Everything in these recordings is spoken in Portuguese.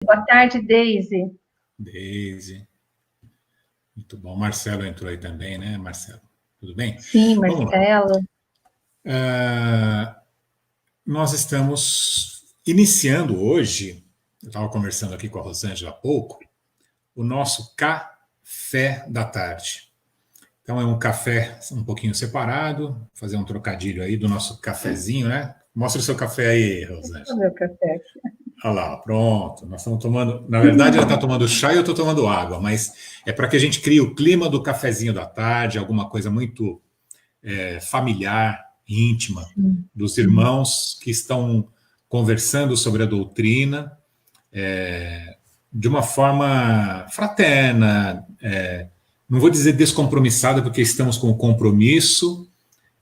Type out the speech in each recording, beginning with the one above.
Boa tarde, Deise. Deise. Muito bom. Marcelo entrou aí também, né, Marcelo? Tudo bem? Sim, Marcelo. Nós estamos iniciando hoje, eu estava conversando aqui com a Rosângela há pouco, o nosso café da tarde. Então é um café um pouquinho separado, fazer um trocadilho aí do nosso cafezinho, né? Mostra o seu café aí, Rosângela. O meu café. Olha lá, pronto. Nós estamos tomando. Na verdade, ela está tomando chá e eu estou tomando água, mas é para que a gente crie o clima do cafezinho da tarde, alguma coisa muito familiar, íntima, dos irmãos que estão conversando sobre a doutrina de uma forma fraterna, não vou dizer descompromissada, porque estamos com o compromisso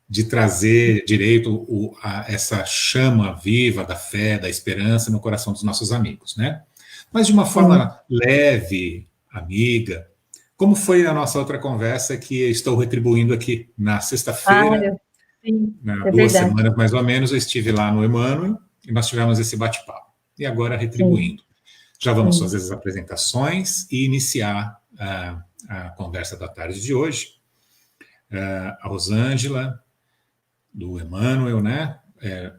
de trazer direito a essa chama viva da fé, da esperança no coração dos nossos amigos, né? Mas de uma forma leve, amiga, como foi a nossa outra conversa que estou retribuindo aqui na sexta-feira, duas semanas mais ou menos, eu estive lá no Emmanuel e nós tivemos esse bate-papo. E agora retribuindo. Já vamos fazer as apresentações e iniciar a conversa da tarde de hoje. A Rosângela, do Emmanuel, né?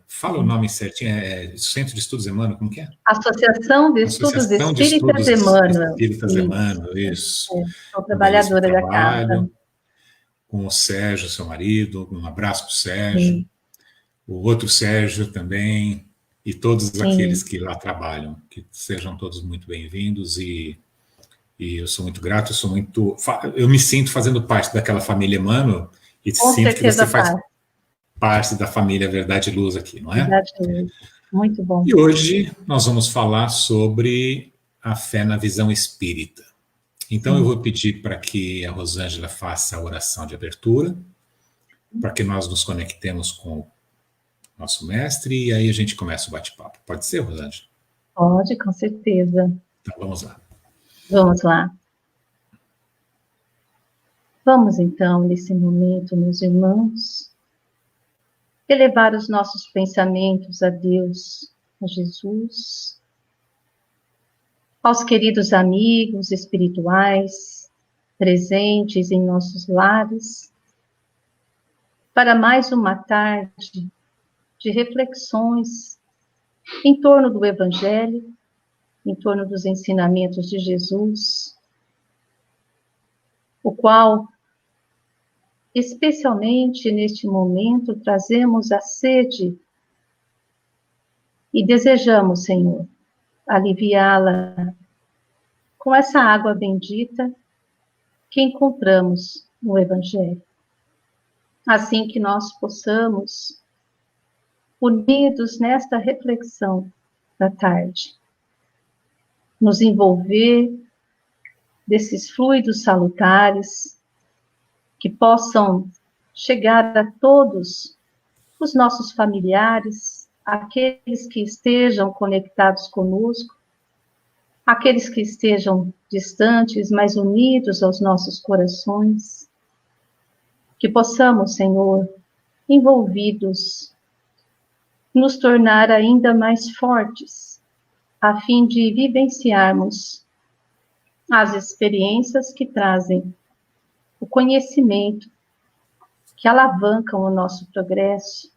Fala o nome certinho, Centro de Estudos Emmanuel, como que é? Associação de Estudos Espíritas Emmanuel. Espíritas Emmanuel, isso. Sou trabalhadora da casa. Com o Sérgio, seu marido, um abraço para o Sérgio. O outro Sérgio também, e todos aqueles que lá trabalham, que sejam todos muito bem-vindos e eu sou muito grato, eu me sinto fazendo parte daquela família Emmanuel e sinto que você faz parte da família Verdade e Luz aqui, não é? Verdade e Luz, muito bom. E hoje nós vamos falar sobre a fé na visão espírita. Então eu vou pedir para que a Rosângela faça a oração de abertura, para que nós nos conectemos com o nosso mestre e aí a gente começa o bate-papo. Pode ser, Rosângela? Pode, com certeza. Então vamos lá. Vamos lá. Vamos então, nesse momento, meus irmãos, elevar os nossos pensamentos a Deus, a Jesus, aos queridos amigos espirituais presentes em nossos lares, para mais uma tarde de reflexões em torno do Evangelho, em torno dos ensinamentos de Jesus, o qual, especialmente neste momento, trazemos a sede e desejamos, Senhor, aliviá-la com essa água bendita que encontramos no Evangelho. Assim que nós possamos, unidos nesta reflexão da tarde, nos envolver desses fluidos salutares que possam chegar a todos os nossos familiares, aqueles que estejam conectados conosco, aqueles que estejam distantes, mas unidos aos nossos corações, que possamos, Senhor, envolvidos, nos tornar ainda mais fortes, a fim de vivenciarmos as experiências que trazem o conhecimento, que alavancam o nosso progresso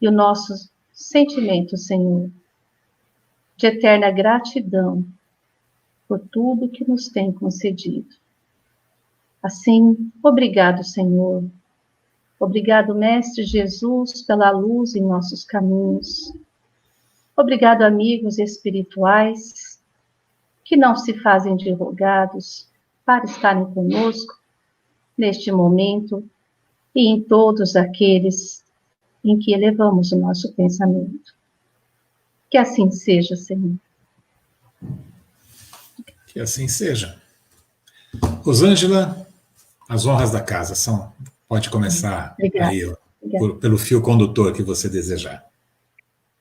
e o nosso sentimento, Senhor, de eterna gratidão por tudo que nos tem concedido. Assim, obrigado, Senhor. Obrigado, Mestre Jesus, pela luz em nossos caminhos. Obrigado, amigos espirituais, que não se fazem de rogados para estarem conosco neste momento e em todos aqueles em que elevamos o nosso pensamento. Que assim seja, Senhor. Que assim seja. Rosângela, as honras da casa são... Pode começar aí, pelo fio condutor que você desejar.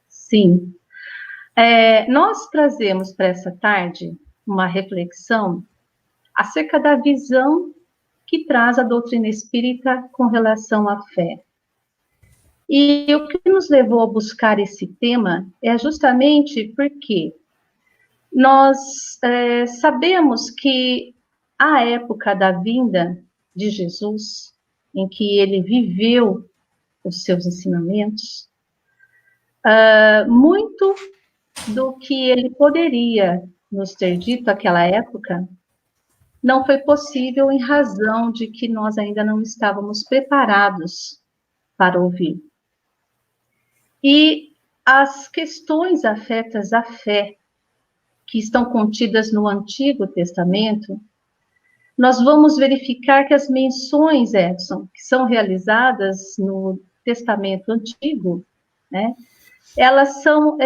Sim. Nós trazemos para essa tarde uma reflexão acerca da visão que traz a doutrina espírita com relação à fé. E o que nos levou a buscar esse tema é justamente porque Nós sabemos que a época da vinda de Jesus, em que ele viveu os seus ensinamentos, muito do que ele poderia nos ter dito naquela época não foi possível em razão de que nós ainda não estávamos preparados para ouvir. E as questões afetas à fé, que estão contidas no Antigo Testamento, nós vamos verificar que as menções, Edson, que são realizadas no Testamento Antigo, né, elas são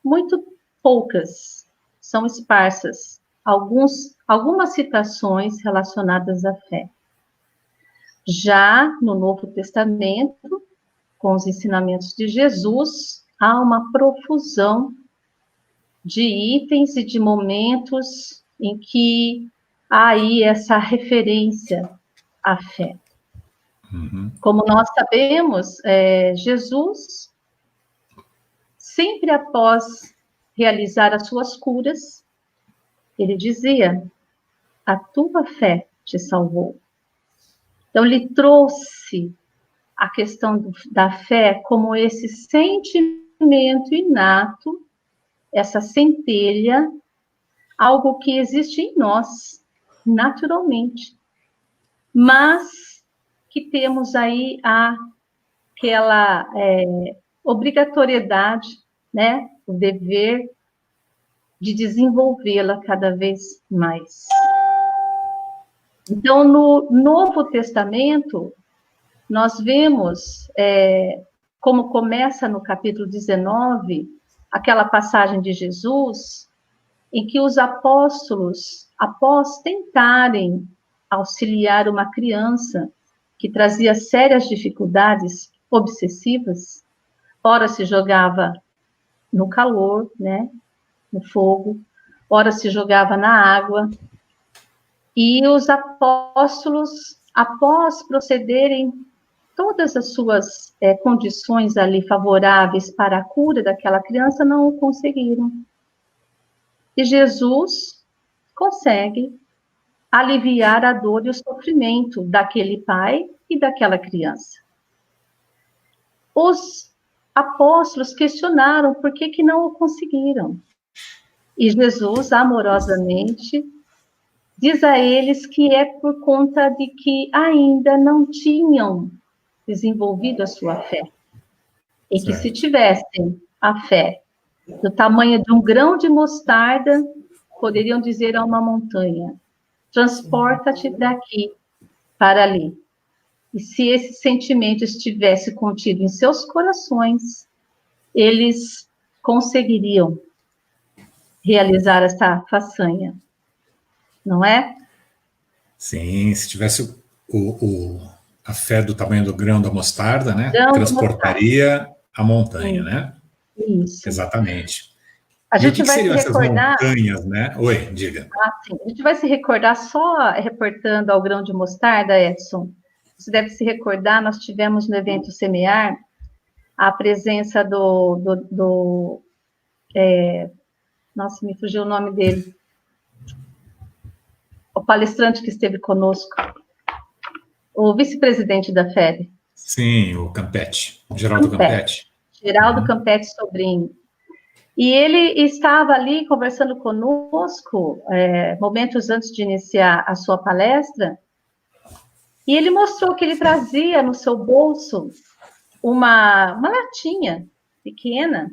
muito poucas, são esparsas. Algumas citações relacionadas à fé. Já no Novo Testamento, com os ensinamentos de Jesus, há uma profusão de itens e de momentos em que há aí essa referência à fé. Uhum. Como nós sabemos, Jesus, sempre após realizar as suas curas, ele dizia: a tua fé te salvou. Então, ele trouxe a questão da fé como esse sentimento inato, essa centelha, algo que existe em nós, naturalmente, mas que temos aí aquela obrigatoriedade, né, o dever de desenvolvê-la cada vez mais. Então, no Novo Testamento, nós vemos, como começa no capítulo 19, aquela passagem de Jesus, em que os apóstolos, após tentarem auxiliar uma criança que trazia sérias dificuldades obsessivas, ora se jogava no calor, né, no fogo, ora se jogava na água, e os apóstolos, após procederem todas as suas condições ali favoráveis para a cura daquela criança, não o conseguiram. E Jesus consegue aliviar a dor e o sofrimento daquele pai e daquela criança. Os apóstolos questionaram por que não o conseguiram. E Jesus, amorosamente, diz a eles que é por conta de que ainda não tinham desenvolvido a sua fé. E que se tivessem a fé do tamanho de um grão de mostarda, poderiam dizer a uma montanha: transporta-te daqui para ali. E se esse sentimento estivesse contido em seus corações, eles conseguiriam realizar essa façanha, não é? Sim, se tivesse a fé do tamanho do grão da mostarda, né? Grão de Transportaria a montanha, Sim. né? Isso. Exatamente. A E o gente que vai se seriam essas recordar. montanhas, né? Oi, diga. Sim. A gente vai se recordar só reportando ao grão de mostarda, Edson. Você deve se recordar, nós tivemos no evento Semear a presença nossa, me fugiu o nome dele. O palestrante que esteve conosco. O vice-presidente da FEB. Sim, o Campetti, Geraldo Campetti. Geraldo Campetti Sobrinho. E ele estava ali conversando conosco, momentos antes de iniciar a sua palestra, e ele mostrou que ele trazia no seu bolso uma latinha pequena,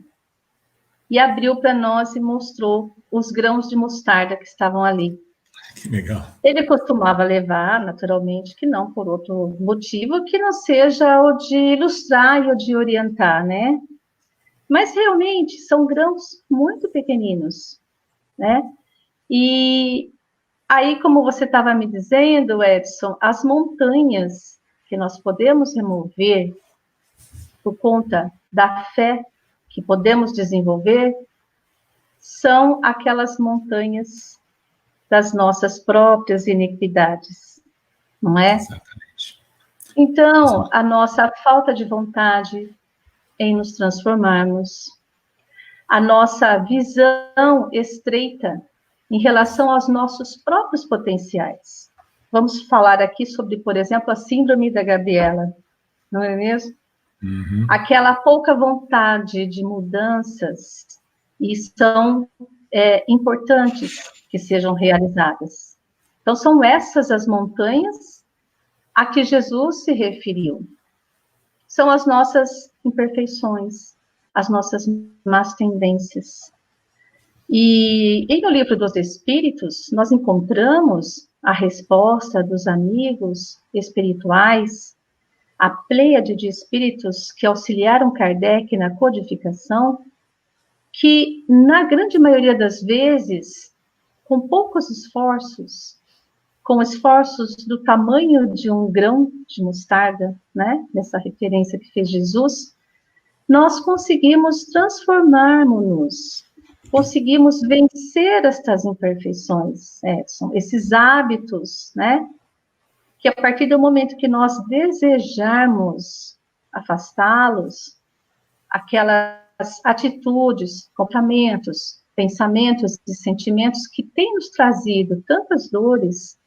e abriu para nós e mostrou os grãos de mostarda que estavam ali. Que legal. Ele costumava levar, naturalmente, que não por outro motivo, que não seja o de ilustrar e o de orientar, né? Mas realmente são grãos muito pequeninos, né? E aí, como você estava me dizendo, Edson, as montanhas que nós podemos remover por conta da fé que podemos desenvolver são aquelas montanhas das nossas próprias iniquidades, não é? Exatamente. Então, a nossa falta de vontade em nos transformarmos, a nossa visão estreita em relação aos nossos próprios potenciais. Vamos falar aqui sobre, por exemplo, a síndrome da Gabriela, não é mesmo? Uhum. Aquela pouca vontade de mudanças, e são importantes que sejam realizadas. Então, são essas as montanhas a que Jesus se referiu. São as nossas imperfeições, as nossas más tendências. E em O Livro dos Espíritos, nós encontramos a resposta dos amigos espirituais, a pleiade de espíritos que auxiliaram Kardec na codificação, que, na grande maioria das vezes, com poucos esforços, com esforços do tamanho de um grão de mostarda, né, nessa referência que fez Jesus, nós conseguimos transformarmos-nos, conseguimos vencer estas imperfeições, Edson, esses hábitos, né, que a partir do momento que nós desejarmos afastá-los, aquelas atitudes, comportamentos, pensamentos e sentimentos que têm nos trazido tantas dores,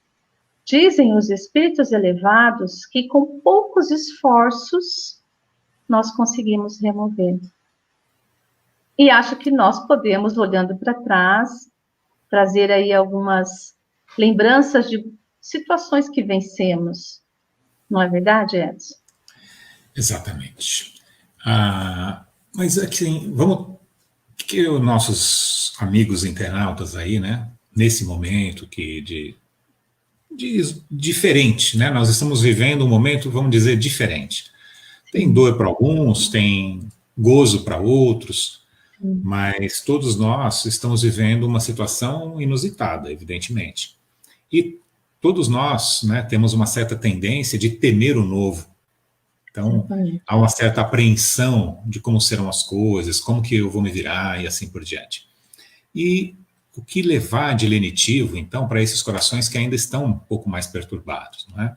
dizem os espíritos elevados que com poucos esforços nós conseguimos remover. E acho que nós podemos, olhando para trás, trazer aí algumas lembranças de situações que vencemos. Não é verdade, Edson? Exatamente. Mas assim, vamos que os nossos amigos internautas aí, né, nesse momento de diferente, né? Nós estamos vivendo um momento, vamos dizer, diferente. Tem dor para alguns, tem gozo para outros, mas todos nós estamos vivendo uma situação inusitada, evidentemente. E todos nós, né, temos uma certa tendência de temer o novo. Então, há uma certa apreensão de como serão as coisas, como que eu vou me virar e assim por diante. E o que levar de lenitivo, então, para esses corações que ainda estão um pouco mais perturbados, não é?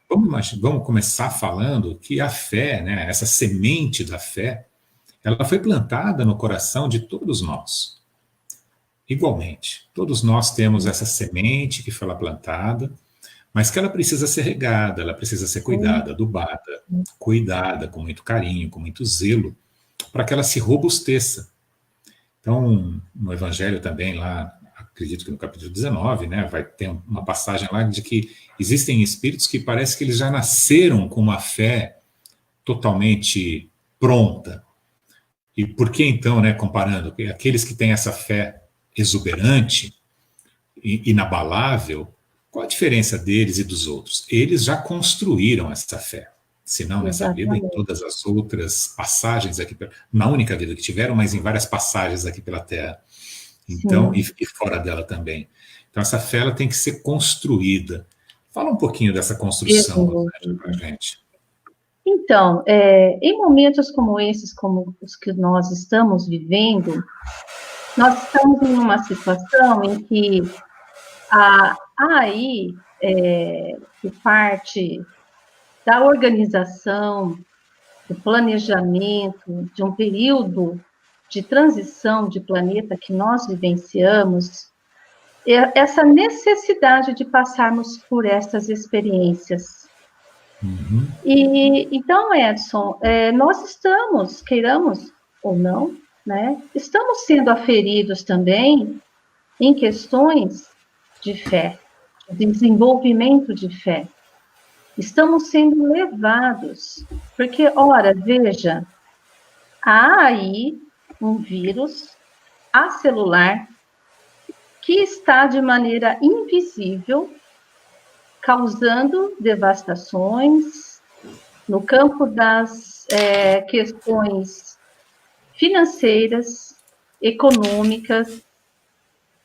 Vamos começar falando que a fé, né, essa semente da fé, ela foi plantada no coração de todos nós. Igualmente, todos nós temos essa semente que foi lá plantada, mas que ela precisa ser regada, ela precisa ser cuidada, adubada, cuidada com muito carinho, com muito zelo, para que ela se robusteça. Então, no Evangelho também, lá, acredito que no capítulo 19, né, vai ter uma passagem lá de que existem espíritos que parece que eles já nasceram com uma fé totalmente pronta. E por que então, né, comparando, aqueles que têm essa fé exuberante, inabalável, qual a diferença deles e dos outros? Eles já construíram essa fé. Se não nessa vida, em todas as outras passagens aqui, na única vida que tiveram, mas em várias passagens aqui pela Terra. Então, e fora dela também. Então, essa fé ela tem que ser construída. Fala um pouquinho dessa construção para a gente. Então, em momentos como esses, como os que nós estamos vivendo, nós estamos em uma situação em que aí, por parte da organização, do planejamento, de um período de transição de planeta que nós vivenciamos, essa necessidade de passarmos por essas experiências. Uhum. E então, Edson, nós estamos, queiramos ou não, né, estamos sendo aferidos também em questões de fé, de desenvolvimento de fé. Estamos sendo levados, porque, ora, veja, há aí um vírus acelular que está de maneira invisível causando devastações no campo das questões financeiras, econômicas,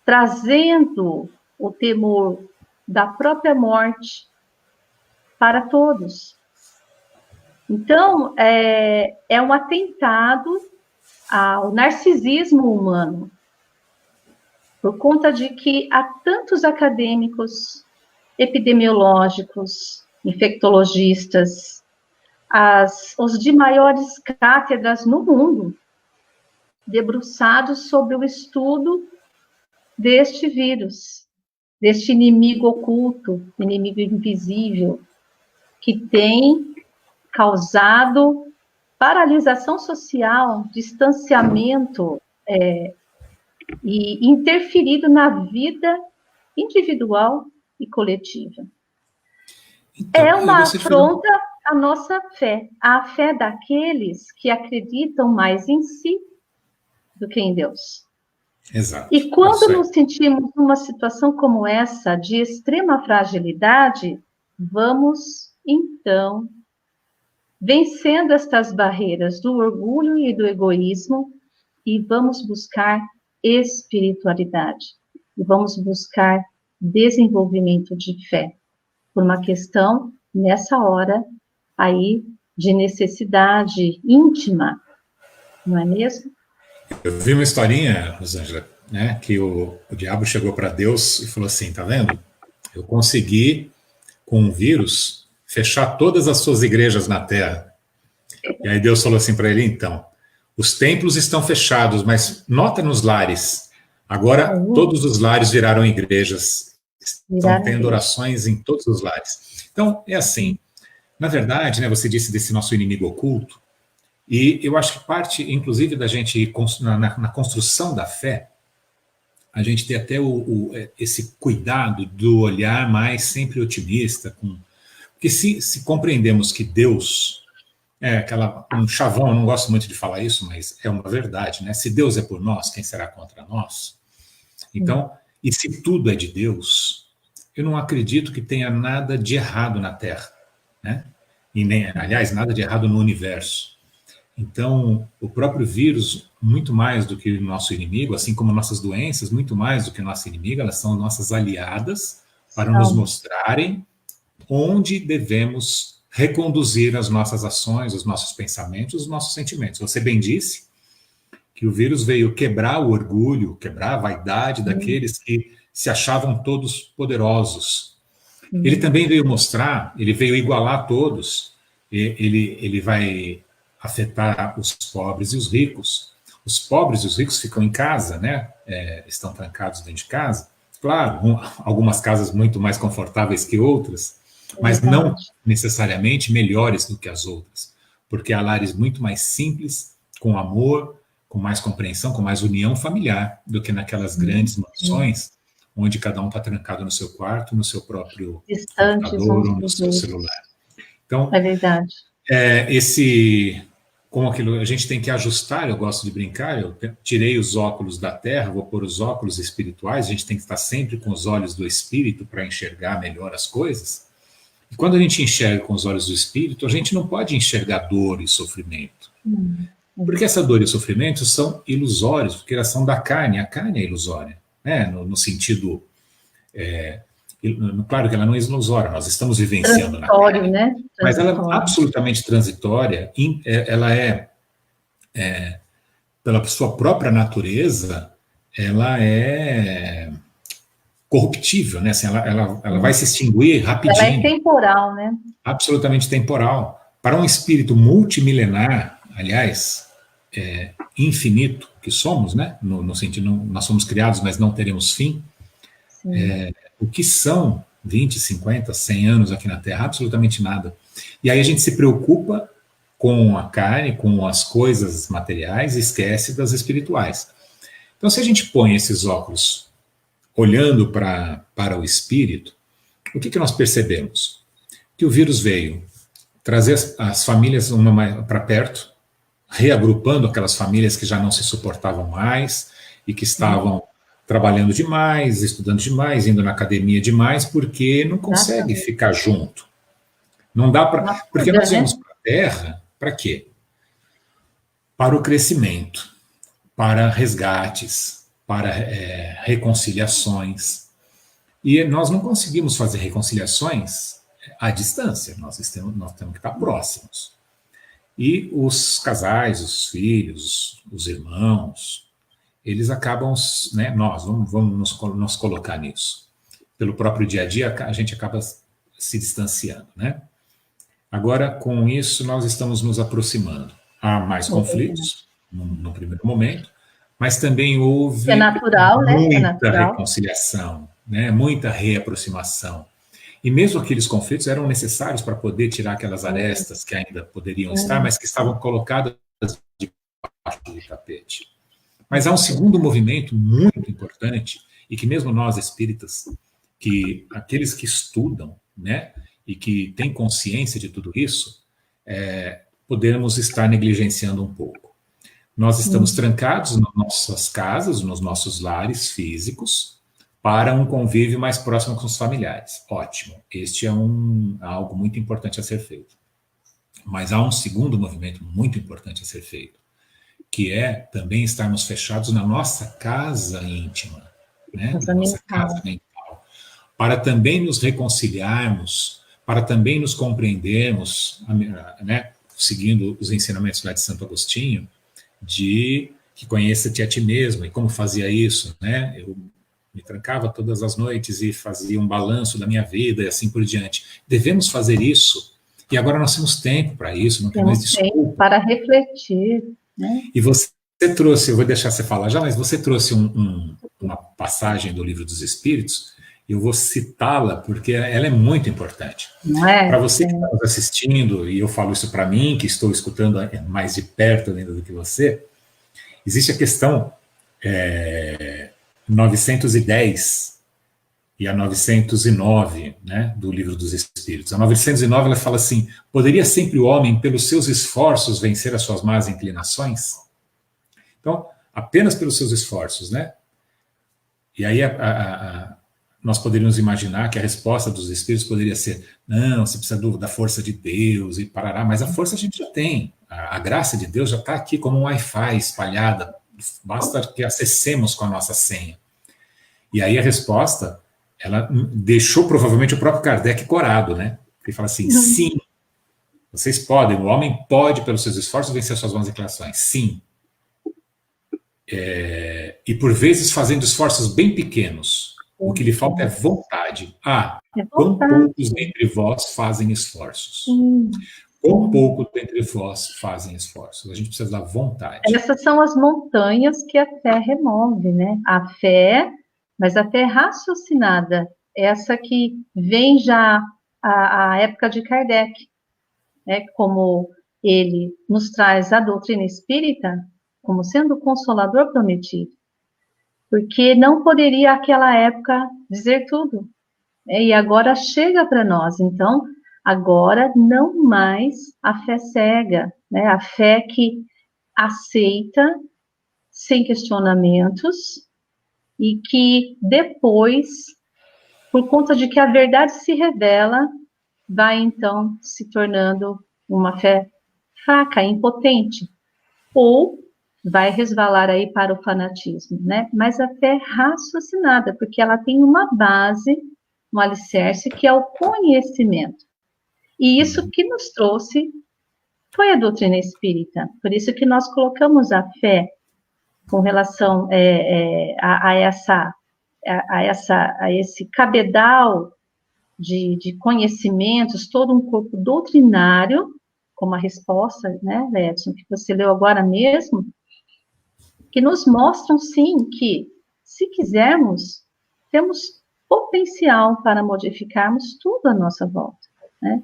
trazendo o temor da própria morte para todos. Então, é um atentado ao narcisismo humano, por conta de que há tantos acadêmicos, epidemiológicos, infectologistas, os de maiores cátedras no mundo, debruçados sobre o estudo deste vírus, deste inimigo oculto, inimigo invisível, que tem causado paralisação social, distanciamento, e interferido na vida individual e coletiva. Então, é uma afronta à nossa fé, à fé daqueles que acreditam mais em si do que em Deus. Exato. E quando nos sentimos numa situação como essa, de extrema fragilidade, vamos, então, vencendo estas barreiras do orgulho e do egoísmo, e vamos buscar espiritualidade. E vamos buscar desenvolvimento de fé. Por uma questão, nessa hora, aí, de necessidade íntima, não é mesmo? Eu vi uma historinha, Rosângela, né, que o diabo chegou para Deus e falou assim, tá vendo? Eu consegui, com um vírus, fechar todas as suas igrejas na Terra. E aí Deus falou assim para ele, então, os templos estão fechados, mas nota nos lares, agora todos os lares viraram igrejas, estão tendo orações em todos os lares. Então, é assim, na verdade, né, você disse desse nosso inimigo oculto, e eu acho que parte, inclusive, da gente, na construção da fé, a gente ter até esse cuidado do olhar mais sempre otimista, porque se compreendemos que Deus um chavão, eu não gosto muito de falar isso, mas é uma verdade, né? Se Deus é por nós, quem será contra nós? Então, e se tudo é de Deus, eu não acredito que tenha nada de errado na Terra, né? E nem, aliás, nada de errado no universo. Então, o próprio vírus, muito mais do que o nosso inimigo, assim como nossas doenças, muito mais do que nosso inimigo, elas são nossas aliadas para nos mostrarem onde devemos reconduzir as nossas ações, os nossos pensamentos, os nossos sentimentos. Você bem disse que o vírus veio quebrar o orgulho, quebrar a vaidade daqueles que se achavam todos poderosos. Ele também veio mostrar, ele veio igualar todos, ele vai afetar os pobres e os ricos. Os pobres e os ricos ficam em casa, né? Estão trancados dentro de casa. Claro, algumas casas muito mais confortáveis que outras, mas não necessariamente melhores do que as outras, porque há lares muito mais simples, com amor, com mais compreensão, com mais união familiar, do que naquelas grandes mansões, onde cada um está trancado no seu quarto, no seu próprio computador ou no seu celular. Então, é verdade. Como aquilo, a gente tem que ajustar, eu gosto de brincar, eu tirei os óculos da terra, vou pôr os óculos espirituais, a gente tem que estar sempre com os olhos do espírito para enxergar melhor as coisas. E quando a gente enxerga com os olhos do espírito, a gente não pode enxergar dor e sofrimento. Porque essa dor e sofrimento são ilusórios, porque elas são da carne, a carne é ilusória, né? No sentido... claro que ela não é ilusória, nós estamos vivenciando na carne, né? Mas ela é absolutamente transitória, ela pela sua própria natureza, ela é corruptível, né? Assim, ela vai se extinguir rapidinho. Ela é temporal, né? Absolutamente temporal. Para um espírito multimilenar, aliás, infinito, que somos, né? No sentido, nós somos criados, mas não teremos fim. O que são 20, 50, 100 anos aqui na Terra? Absolutamente nada. E aí a gente se preocupa com a carne, com as coisas materiais, e esquece das espirituais. Então, se a gente põe esses óculos olhando para o espírito, o que nós percebemos? Que o vírus veio trazer as famílias para perto, reagrupando aquelas famílias que já não se suportavam mais e que estavam trabalhando demais, estudando demais, indo na academia demais, porque não consegue ficar junto. Não dá para... Porque nós viemos para a Terra, para quê? Para o crescimento, para resgates, para reconciliações. E nós não conseguimos fazer reconciliações à distância, nós temos que estar próximos. E os casais, os filhos, os irmãos, eles acabam, né, vamos nos colocar nisso. Pelo próprio dia a dia, a gente acaba se distanciando, né? Agora, com isso, nós estamos nos aproximando. Há mais conflitos, no primeiro momento, mas também houve É natural, né? É muita natural. reconciliação, né? Muita reaproximação. E mesmo aqueles conflitos eram necessários para poder tirar aquelas arestas que ainda poderiam estar, mas que estavam colocadas debaixo do tapete. Mas há um segundo movimento muito importante, e que mesmo nós espíritas, que aqueles que estudam, né, e que têm consciência de tudo isso, podemos estar negligenciando um pouco. Nós estamos trancados nas nossas casas, nos nossos lares físicos, para um convívio mais próximo com os familiares. Ótimo, este é algo muito importante a ser feito. Mas há um segundo movimento muito importante a ser feito, que é também estarmos fechados na nossa casa íntima, né? Na nossa casa mental, para também nos reconciliarmos, para também nos compreendermos, né? Seguindo os ensinamentos lá de Santo Agostinho, de que conheça-te a ti mesmo. E como fazia isso, né? Eu me trancava todas as noites e fazia um balanço da minha vida e assim por diante. Devemos fazer isso. E agora nós temos tempo para isso, não tem mais desculpa. Para refletir, né? E você trouxe, eu vou deixar você falar já, mas você trouxe uma passagem do Livro dos Espíritos, eu vou citá-la porque ela é muito importante. Para você que está nos assistindo, e eu falo isso para mim, que estou escutando mais de perto ainda do que você, existe a questão 910 e a 909, né, do Livro dos Espíritos. A 909 ela fala assim: poderia sempre o homem, pelos seus esforços, vencer as suas más inclinações? Então, apenas pelos seus esforços, né? E aí nós poderíamos imaginar que a resposta dos espíritos poderia ser: não, você precisa da força de Deus e parará, mas a força a gente já tem. A graça de Deus já está aqui como um Wi-Fi espalhada, basta que acessemos com a nossa senha. E aí a resposta, ela deixou provavelmente o próprio Kardec corado, né? Ele fala assim: sim, vocês podem, o homem pode, pelos seus esforços, vencer suas más inclinações, sim. E por vezes fazendo esforços bem pequenos. O que lhe falta é vontade. Quão poucos dentre vós fazem esforços? Quão poucos dentre vós fazem esforços? A gente precisa da vontade. Essas são as montanhas que a fé remove, né? A fé, mas a fé raciocinada, essa que vem já à época de Kardec, né? Como ele nos traz a doutrina espírita como sendo o consolador prometido, porque não poderia aquela época dizer tudo, né? E agora chega para nós. Então, agora não mais a fé cega, né? A fé que aceita sem questionamentos e que depois, por conta de que a verdade se revela, vai então se tornando uma fé fraca, impotente, ou vai resvalar aí para o fanatismo, né? Mas a fé é raciocinada, porque ela tem uma base, um alicerce, que é o conhecimento. E isso que nos trouxe foi a doutrina espírita. Por isso que nós colocamos a fé com relação a esse cabedal de conhecimentos, todo um corpo doutrinário, como a resposta, né, Edson, que você leu agora mesmo, que nos mostram, sim, que, se quisermos, temos potencial para modificarmos tudo à nossa volta, né?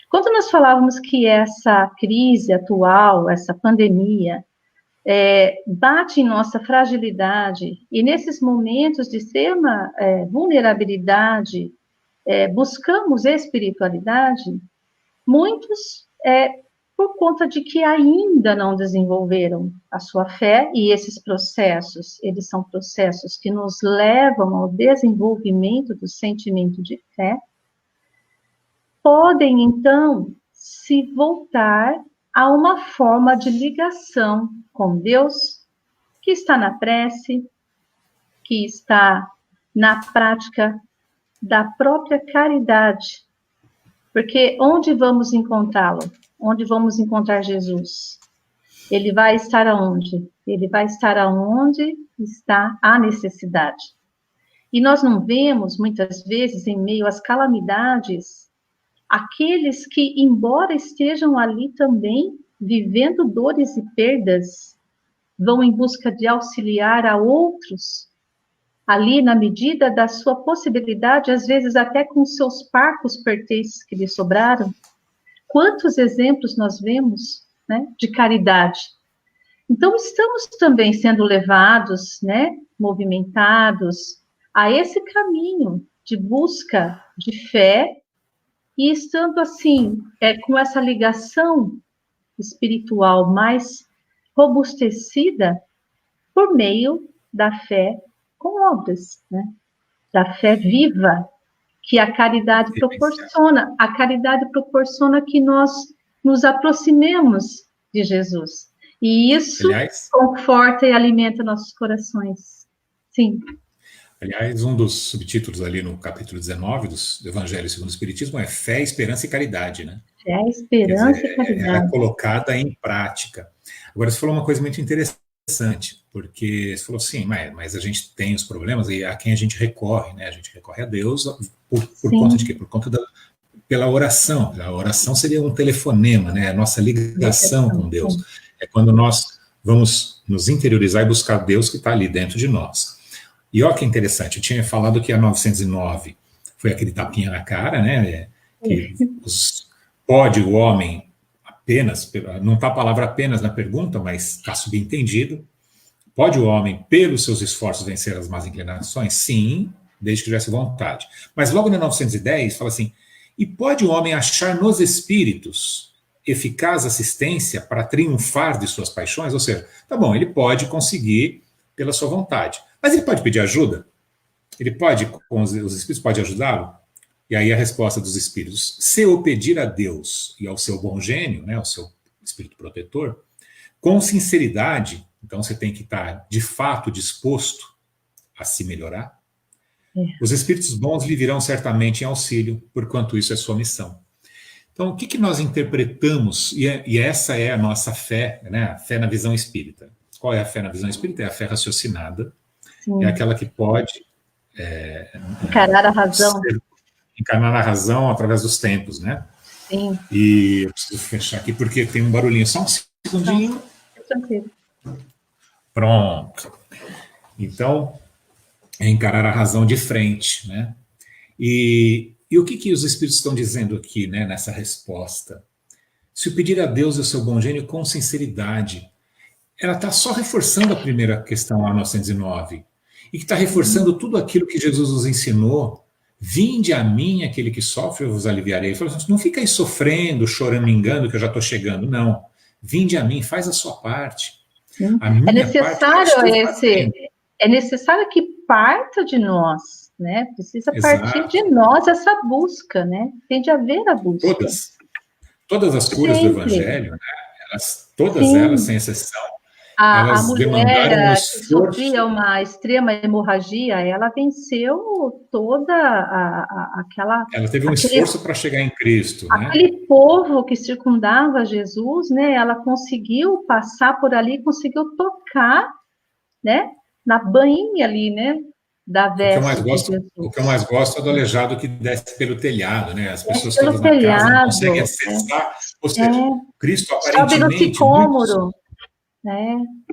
Quando nós falávamos que essa crise atual, essa pandemia, bate em nossa fragilidade, e nesses momentos de extrema vulnerabilidade, buscamos espiritualidade, muitos por conta de que ainda não desenvolveram a sua fé, e esses processos, eles são processos que nos levam ao desenvolvimento do sentimento de fé, podem, então, se voltar a uma forma de ligação com Deus, que está na prece, que está na prática da própria caridade. Porque onde vamos encontrá-lo? Onde vamos encontrar Jesus? Ele vai estar aonde? Ele vai estar aonde está a necessidade. E nós não vemos, muitas vezes, em meio às calamidades, aqueles que, embora estejam ali também, vivendo dores e perdas, vão em busca de auxiliar a outros, ali na medida da sua possibilidade, às vezes até com seus parcos pertences que lhe sobraram. Quantos exemplos nós vemos, né, de caridade? Então, estamos também sendo levados, né, movimentados a esse caminho de busca de fé, e estando assim, com essa ligação espiritual mais robustecida por meio da fé com obras, né? Da fé viva que a caridade proporciona. A caridade proporciona que nós nos aproximemos de Jesus. E isso, aliás, conforta e alimenta nossos corações. Sim. Aliás, um dos subtítulos ali no capítulo 19 do Evangelho segundo o Espiritismo é Fé, Esperança e Caridade, né? Fé, Esperança e Caridade. Ela é colocada em prática. Agora, você falou uma coisa muito interessante, porque você falou assim, mas a gente tem os problemas e a quem a gente recorre, né? A gente recorre a Deus por conta de quê? Por conta pela oração. A oração seria um telefonema, né? A nossa ligação com Deus. É quando nós vamos nos interiorizar e buscar Deus que está ali dentro de nós. E olha que interessante, eu tinha falado que a 909 foi aquele tapinha na cara, né? Que pode o homem apenas, não está a palavra apenas na pergunta, mas está subentendido, pode o homem, pelos seus esforços, vencer as más inclinações? Sim, desde que tivesse vontade. Mas logo na 910 fala assim, e pode o homem achar nos espíritos eficaz assistência para triunfar de suas paixões? Ou seja, tá bom, ele pode conseguir pela sua vontade, mas ele pode pedir ajuda? Ele pode, com os espíritos, pode ajudá-lo? E aí a resposta dos espíritos, se eu pedir a Deus e ao seu bom gênio, né, ao seu espírito protetor, com sinceridade, então você tem que estar de fato disposto a se melhorar, os espíritos bons lhe virão certamente em auxílio, porquanto isso é sua missão. Então, o que nós interpretamos, e essa é a nossa fé, né, a fé na visão espírita. Qual é a fé na visão espírita? É a fé raciocinada, é aquela que pode encarar a razão. Encarnar a razão através dos tempos, né? Sim. E eu preciso fechar aqui porque tem um barulhinho, só um segundinho. Tranquilo. Pronto. Então, é encarar a razão de frente, né? E o que os espíritos estão dizendo aqui, né, nessa resposta? Se o pedir a Deus e ao seu bom gênio com sinceridade, ela está só reforçando a primeira questão lá, 909, e que está reforçando tudo aquilo que Jesus nos ensinou. Vinde a mim, aquele que sofre, eu vos aliviarei. Ele falou assim, não fica aí sofrendo, chorando, me engano, que eu já estou chegando. Não. Vinde a mim, faz a sua parte. A minha é necessário que parta de nós, né? Precisa partir de nós essa busca, né? Tem de haver a busca. Todas as curas do Evangelho, né? Todas elas, sem exceção, a mulher que sofria uma extrema hemorragia, ela venceu toda aquela... Ela teve um esforço para chegar em Cristo, né? Aquele povo que circundava Jesus, né? Ela conseguiu passar por ali, conseguiu tocar, né? Na bainha ali, né? Da veste. O que eu mais gosto é do aleijado que desce pelo telhado, né? As pessoas todas na casa não conseguem acessar. Ou seja, Cristo aparentemente...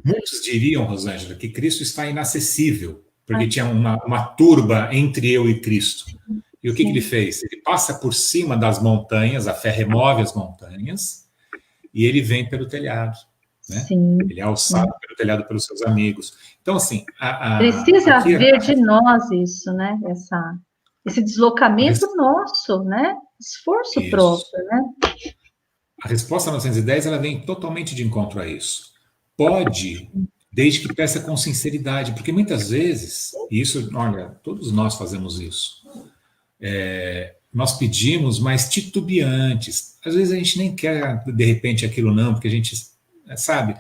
Muitos diriam, Rosângela, que Cristo está inacessível, porque tinha uma turba entre eu e Cristo. E o que ele fez? Ele passa por cima das montanhas, a fé remove as montanhas, e ele vem pelo telhado. Né? Ele é alçado pelo telhado pelos seus amigos. Então, assim... Precisa haver de nós isso, né? Esse deslocamento nosso, né? Esforço próprio, né? A resposta 910, ela vem totalmente de encontro a isso. Pode, desde que peça com sinceridade, porque muitas vezes, e isso, olha, todos nós fazemos isso, nós pedimos, mas titubeantes. Às vezes a gente nem quer, de repente, aquilo não, porque a gente, sabe?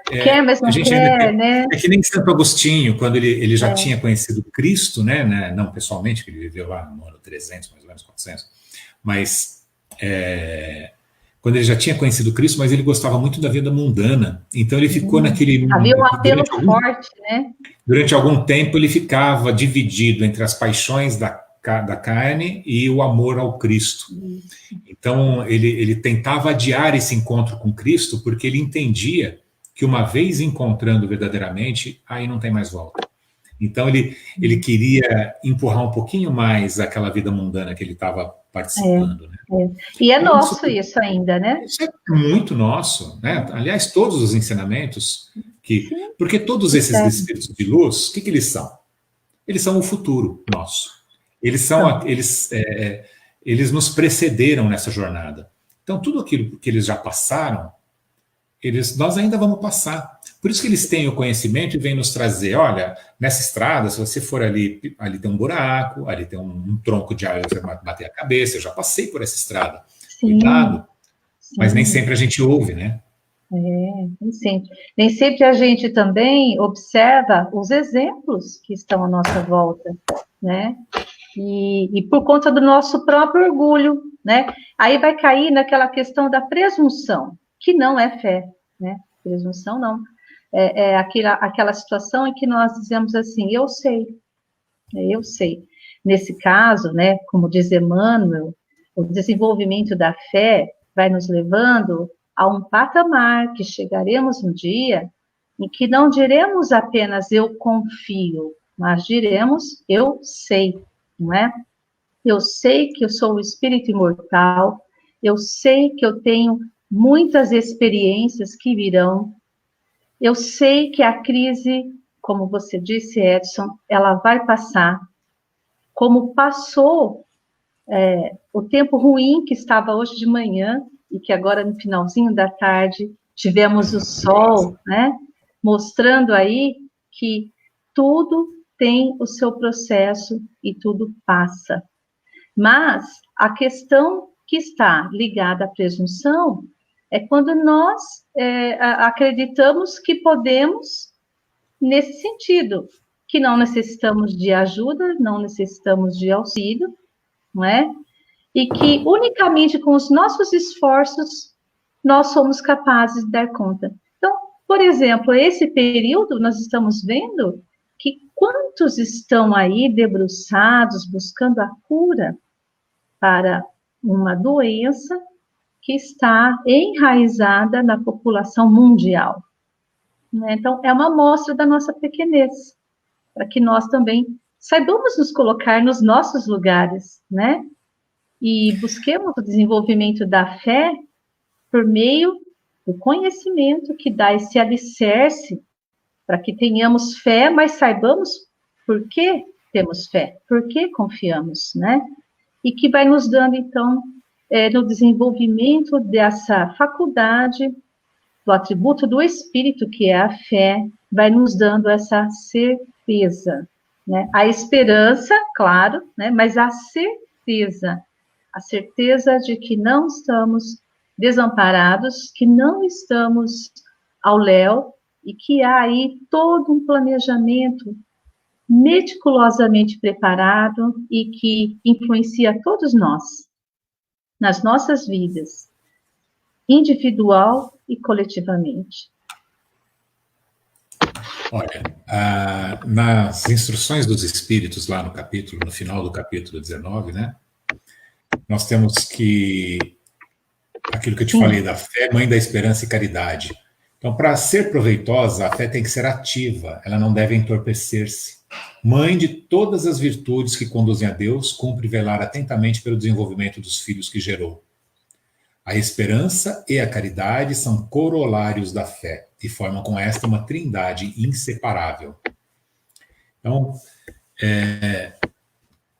Quer, mas não quer, né? É que nem Santo Agostinho, quando ele já tinha conhecido Cristo, né? Não pessoalmente, que ele viveu lá no ano 300, mais ou menos, 400, mas... quando ele já tinha conhecido Cristo, mas ele gostava muito da vida mundana. Então ele ficou naquele... Havia um apelo forte, né? Durante algum tempo ele ficava dividido entre as paixões da carne e o amor ao Cristo. Então ele tentava adiar esse encontro com Cristo, porque ele entendia que uma vez encontrando verdadeiramente, aí não tem mais volta. Então ele queria empurrar um pouquinho mais aquela vida mundana que ele estava participando. Né? E é nosso isso ainda, né? Isso é muito nosso. Né? Aliás, todos os ensinamentos, porque todos esses espíritos de luz, o que eles são? Eles são o futuro nosso. Eles nos precederam nessa jornada. Então, tudo aquilo que eles já passaram, nós ainda vamos passar. Por isso que eles têm o conhecimento e vêm nos trazer, olha, nessa estrada, se você for ali tem um buraco, ali tem um tronco de árvore, você vai bater a cabeça, eu já passei por essa estrada. Sim, cuidado. Sim. Mas nem sempre a gente ouve, né? Nem sempre. Nem sempre a gente também observa os exemplos que estão à nossa volta, né? E por conta do nosso próprio orgulho, né? Aí vai cair naquela questão da presunção, que não é fé, né? Presunção não. É aquela situação em que nós dizemos assim, eu sei. Nesse caso, né, como diz Emmanuel, o desenvolvimento da fé vai nos levando a um patamar que chegaremos um dia em que não diremos apenas eu confio, mas diremos eu sei, não é? Eu sei que eu sou o espírito imortal, eu sei que eu tenho muitas experiências que virão, eu sei que a crise, como você disse, Edson, ela vai passar, como passou o tempo ruim que estava hoje de manhã, e que agora no finalzinho da tarde tivemos o sol, né? Mostrando aí que tudo tem o seu processo e tudo passa. Mas a questão que está ligada à presunção é quando nós acreditamos que podemos, nesse sentido, que não necessitamos de ajuda, não necessitamos de auxílio, não é? E que unicamente com os nossos esforços nós somos capazes de dar conta. Então, por exemplo, esse período nós estamos vendo que quantos estão aí debruçados buscando a cura para uma doença que está enraizada na população mundial. Então, é uma amostra da nossa pequenez, para que nós também saibamos nos colocar nos nossos lugares, né? E busquemos o desenvolvimento da fé por meio do conhecimento que dá esse alicerce para que tenhamos fé, mas saibamos por que temos fé, por que confiamos, né? E que vai nos dando, então, no desenvolvimento dessa faculdade, do atributo do Espírito, que é a fé, vai nos dando essa certeza, né? A esperança, claro, né? Mas a certeza de que não estamos desamparados, que não estamos ao léu, e que há aí todo um planejamento meticulosamente preparado e que influencia todos nós, nas nossas vidas, individual e coletivamente. Olha, nas instruções dos espíritos, lá no final do capítulo 19, né, nós temos que, aquilo que eu te falei da fé, mãe da esperança e caridade. Então, para ser proveitosa, a fé tem que ser ativa, ela não deve entorpecer-se. Mãe de todas as virtudes que conduzem a Deus, cumpre velar atentamente pelo desenvolvimento dos filhos que gerou. A esperança e a caridade são corolários da fé e formam com esta uma trindade inseparável. Então,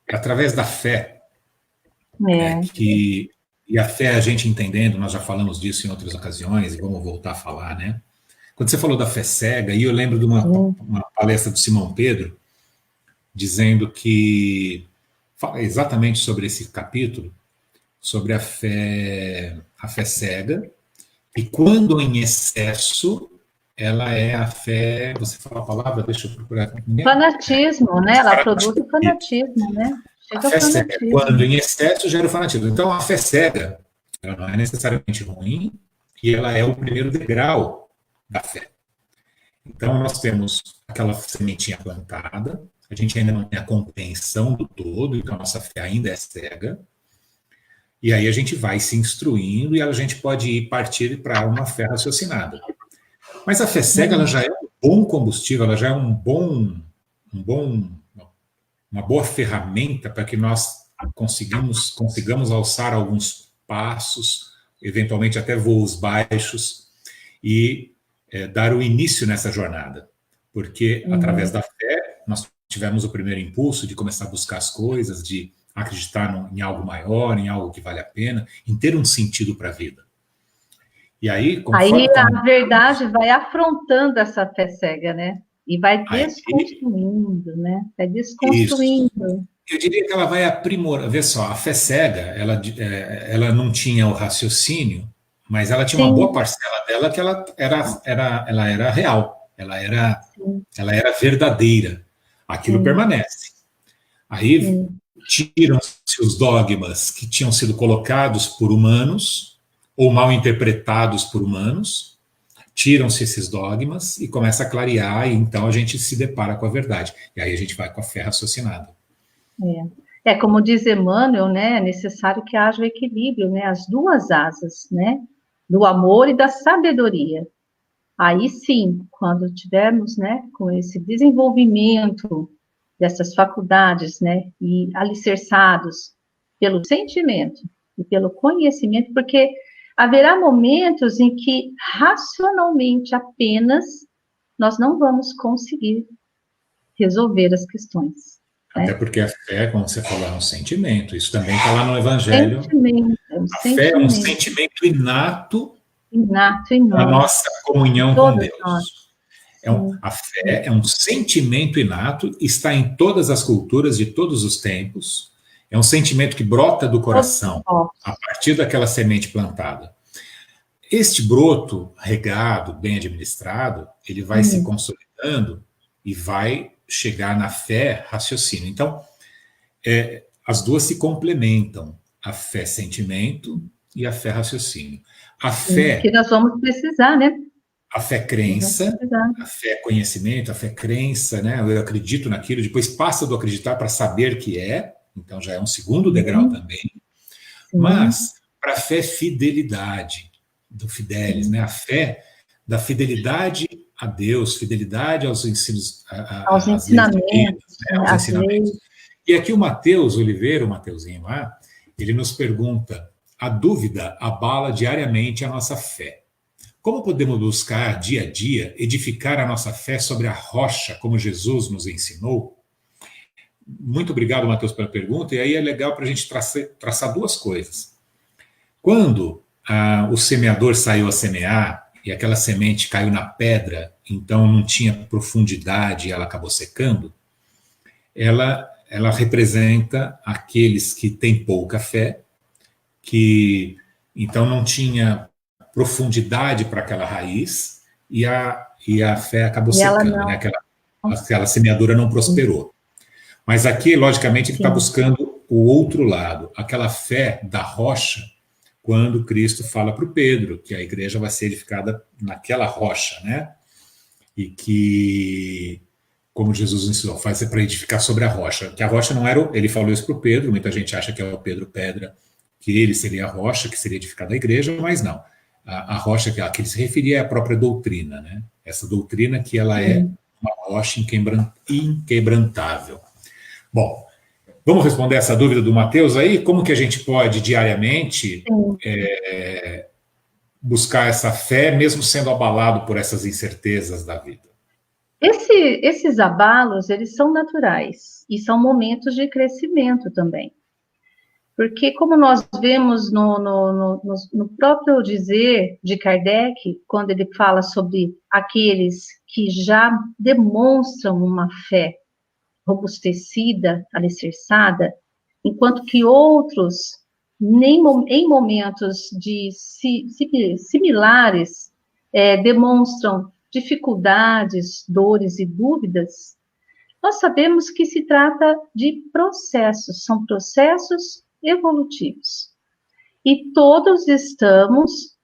através da fé, e a fé a gente entendendo, nós já falamos disso em outras ocasiões e vamos voltar a falar, né? Quando você falou da fé cega, e eu lembro de uma palestra do Simão Pedro, dizendo que, fala exatamente sobre esse capítulo, sobre a fé cega, e quando em excesso, ela é a fé, você fala a palavra, deixa eu procurar. Fanatismo, né? Ela produz o fanatismo, né? A fé cega, quando em excesso, gera o fanatismo. Então, a fé cega, ela não é necessariamente ruim, e ela é o primeiro degrau da fé. Então, nós temos aquela sementinha plantada, a gente ainda não tem a compreensão do todo, então a nossa fé ainda é cega, e aí a gente vai se instruindo e a gente pode partir para uma fé raciocinada. Mas a fé cega, ela já é um bom combustível, ela já é um bom, uma boa ferramenta para que nós consigamos alçar alguns passos, eventualmente até voos baixos, e dar o início nessa jornada. Porque, através da fé, nós tivemos o primeiro impulso de começar a buscar as coisas, de acreditar em algo maior, em algo que vale a pena, em ter um sentido para a vida. E aí, conforme... a verdade vai afrontando essa fé cega, né? E vai desconstruindo, né? Vai desconstruindo. Isso. Eu diria que ela vai aprimorar. Vê só, a fé cega, ela não tinha o raciocínio, mas ela tinha uma boa parcela dela que ela era real, ela era verdadeira. Aquilo permanece. Aí tiram-se os dogmas que tinham sido colocados por humanos ou mal interpretados por humanos, tiram-se esses dogmas e começa a clarear, e então a gente se depara com a verdade. E aí a gente vai com a fé raciocinada. Como diz Emmanuel, né, é necessário que haja o equilíbrio, né, as duas asas, né, do amor e da sabedoria. Aí sim, quando tivermos, né, com esse desenvolvimento dessas faculdades, né, e alicerçados pelo sentimento e pelo conhecimento, porque haverá momentos em que racionalmente apenas nós não vamos conseguir resolver as questões. Até porque a fé, como você falou, é um sentimento. Isso também está lá no Evangelho. A fé é um sentimento inato na nossa comunhão com Deus. A fé é um sentimento inato, está em todas as culturas de todos os tempos. É um sentimento que brota do coração a partir daquela semente plantada. Este broto regado, bem administrado, ele vai se consolidando e vai chegar na fé raciocínio. Então, as duas se complementam, a fé sentimento e a fé raciocínio. A fé... que nós vamos precisar, né? A fé crença, a fé conhecimento, a fé crença, né? Eu acredito naquilo, depois passa do acreditar para saber que é, então já é um segundo degrau também. Mas, para a fé fidelidade, do fidelis, né? A fé da fidelidade a Deus, fidelidade aos ensinos, aos ensinamentos, né? Aos ensinamentos. E aqui o Mateus Oliveira, o Mateuzinho lá, ele nos pergunta: a dúvida abala diariamente a nossa fé. Como podemos buscar dia a dia edificar a nossa fé sobre a rocha, como Jesus nos ensinou? Muito obrigado, Mateus, pela pergunta. E aí é legal para a gente traçar duas coisas. Quando o semeador saiu a semear e aquela semente caiu na pedra, então não tinha profundidade e ela acabou secando, ela representa aqueles que têm pouca fé, que então não tinha profundidade para aquela raiz e a fé acabou secando, né? Aquela semeadura não prosperou. Mas aqui, logicamente, ele está buscando o outro lado, aquela fé da rocha, quando Cristo fala para o Pedro que a igreja vai ser edificada naquela rocha, né? E que, como Jesus ensinou, faz para edificar sobre a rocha. Que a rocha não era, ele falou isso para o Pedro, muita gente acha que é o Pedro pedra, que ele seria a rocha, que seria edificada a igreja, mas não. A rocha a que ele se referia é a própria doutrina, né? Essa doutrina que ela é uma rocha inquebrantável. Bom, vamos responder essa dúvida do Mateus aí? Como que a gente pode diariamente buscar essa fé, mesmo sendo abalado por essas incertezas da vida? Esses abalos, eles são naturais e são momentos de crescimento também. Porque, como nós vemos no próprio dizer de Kardec, quando ele fala sobre aqueles que já demonstram uma fé robustecida, alicerçada, enquanto que outros, nem em momentos similares, demonstram dificuldades, dores e dúvidas, nós sabemos que se trata de processos, são processos evolutivos. E todos estamos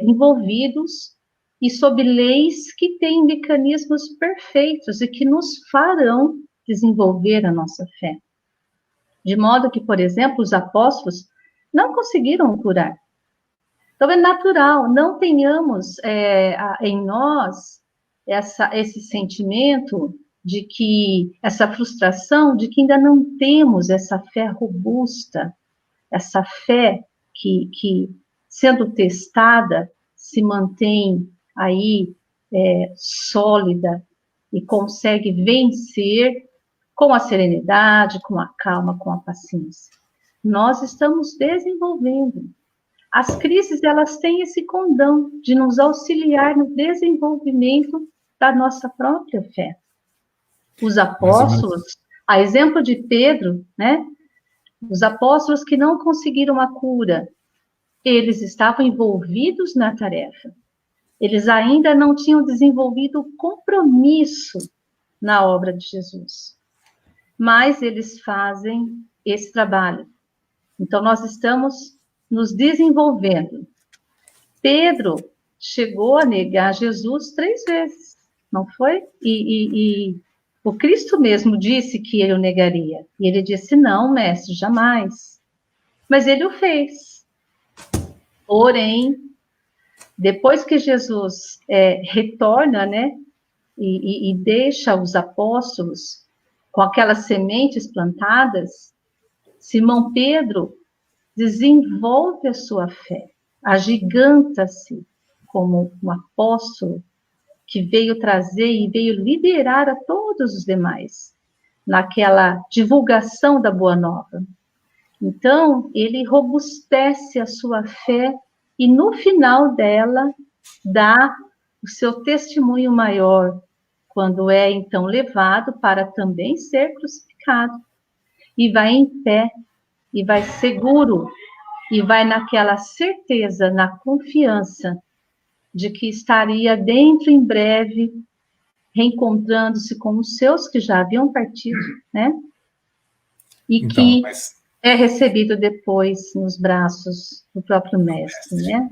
envolvidos e sob leis que têm mecanismos perfeitos e que nos farão desenvolver a nossa fé. De modo que, por exemplo, os apóstolos não conseguiram curar. Então, é natural, não tenhamos em nós esse sentimento de que, essa frustração de que ainda não temos essa fé robusta, essa fé que sendo testada, se mantém aí sólida e consegue vencer com a serenidade, com a calma, com a paciência. Nós estamos desenvolvendo. As crises, elas têm esse condão de nos auxiliar no desenvolvimento da nossa própria fé. Os apóstolos, a exemplo de Pedro, né? Os apóstolos que não conseguiram a cura, eles estavam envolvidos na tarefa. Eles ainda não tinham desenvolvido o compromisso na obra de Jesus. Mas eles fazem esse trabalho. Então, nós estamos nos desenvolvendo. Pedro chegou a negar Jesus 3 vezes, não foi? E o Cristo mesmo disse que ele o negaria. E ele disse, não, mestre, jamais. Mas ele o fez. Porém, depois que Jesus retorna, né, e deixa os apóstolos com aquelas sementes plantadas, Simão Pedro desenvolve a sua fé, agiganta-se como um apóstolo que veio trazer e veio liderar a todos os demais naquela divulgação da Boa Nova. Então, ele robustece a sua fé e no final dela dá o seu testemunho maior, quando é então levado para também ser crucificado. E vai em pé, e vai seguro, e vai naquela certeza, na confiança de que estaria dentro em breve, reencontrando-se com os seus que já haviam partido, né? E então, que é recebido depois nos braços do próprio mestre, né?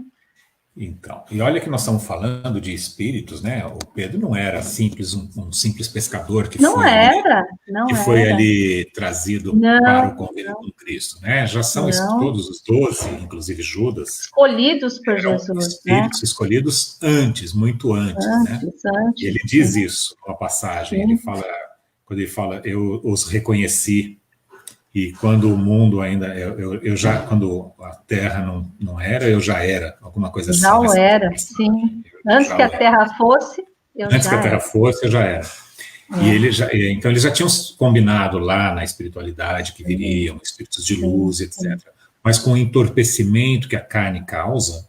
Então, e olha que nós estamos falando de espíritos, né? O Pedro não era um simples pescador que foi ali trazido para o convívio com Cristo, né? Já são todos os 12, inclusive Judas, escolhidos por Jesus, espíritos, né? Escolhidos muito antes, né? E ele diz isso numa passagem. Ele fala, quando ele fala, eu os reconheci. E quando o mundo ainda, quando a Terra não era, eu já era, alguma coisa assim. Já o era, sim. Antes que a Terra fosse, eu já era. Antes que a Terra fosse, eu já era. E então eles já tinham combinado lá na espiritualidade que viriam espíritos de luz, etc. Mas com o entorpecimento que a carne causa,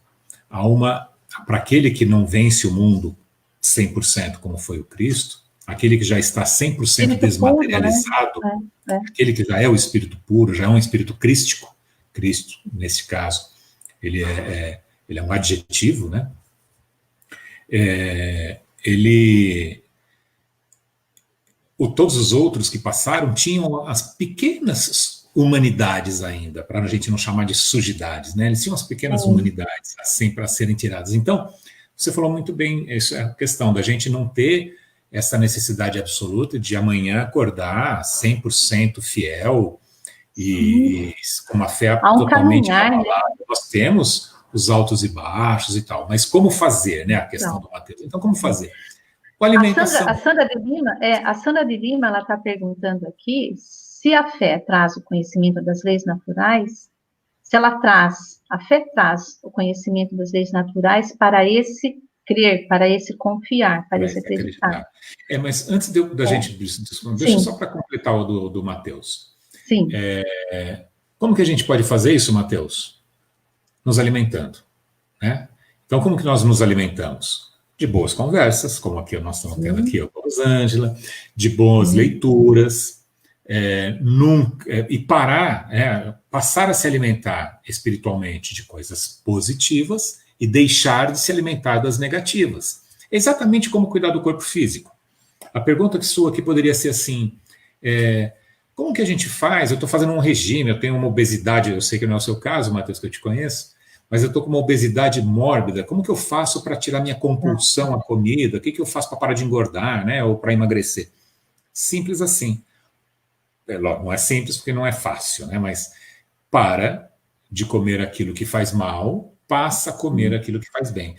para aquele que não vence o mundo 100%, como foi o Cristo, aquele que já está 100% desmaterializado, puro, né? Aquele que já é o espírito puro, já é um espírito crístico, Cristo, nesse caso, ele é um adjetivo, né? Todos os outros que passaram tinham as pequenas humanidades ainda, para a gente não chamar de sujidades, né? Eles tinham as pequenas humanidades assim, para serem tiradas. Então, você falou muito bem, isso é a questão da gente não ter essa necessidade absoluta de amanhã acordar 100% fiel e com uma fé totalmente abalada. Nós temos os altos e baixos e tal, mas como fazer, né? A questão do Mateus. Então, como fazer? Com a alimentação. A Sandra de Lima, ela está perguntando aqui se a fé traz o conhecimento das leis naturais, se a fé traz o conhecimento das leis naturais para esse crer, para esse confiar, para esse acreditar. Mas antes da gente... Deixa só para completar o do Mateus. Sim. Como que a gente pode fazer isso, Mateus? Nos alimentando, né? Então, como que nós nos alimentamos? De boas conversas, como aqui nós estamos tendo aqui com a Rosângela, de boas leituras, e passar a se alimentar espiritualmente de coisas positivas e deixar de se alimentar das negativas. Exatamente como cuidar do corpo físico. A pergunta sua aqui poderia ser assim, como que a gente faz? Eu estou fazendo um regime, eu tenho uma obesidade, eu sei que não é o seu caso, Mateus, que eu te conheço, mas eu estou com uma obesidade mórbida, como que eu faço para tirar minha compulsão à comida? O que eu faço para parar de engordar, né? Ou para emagrecer? Simples assim. Não é simples porque não é fácil, né? Mas para de comer aquilo que faz mal, passa a comer aquilo que faz bem.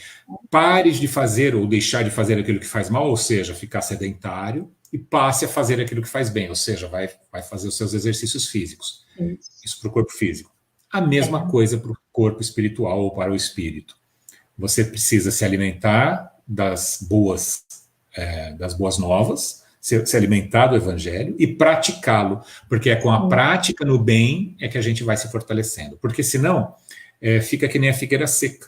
Pare de fazer ou deixar de fazer aquilo que faz mal, ou seja, ficar sedentário, e passe a fazer aquilo que faz bem, ou seja, vai fazer os seus exercícios físicos. Isso para o corpo físico. A mesma coisa para o corpo espiritual ou para o espírito. Você precisa se alimentar das boas novas, se alimentar do evangelho e praticá-lo, porque é com a prática no bem é que a gente vai se fortalecendo. Porque senão fica que nem a figueira seca,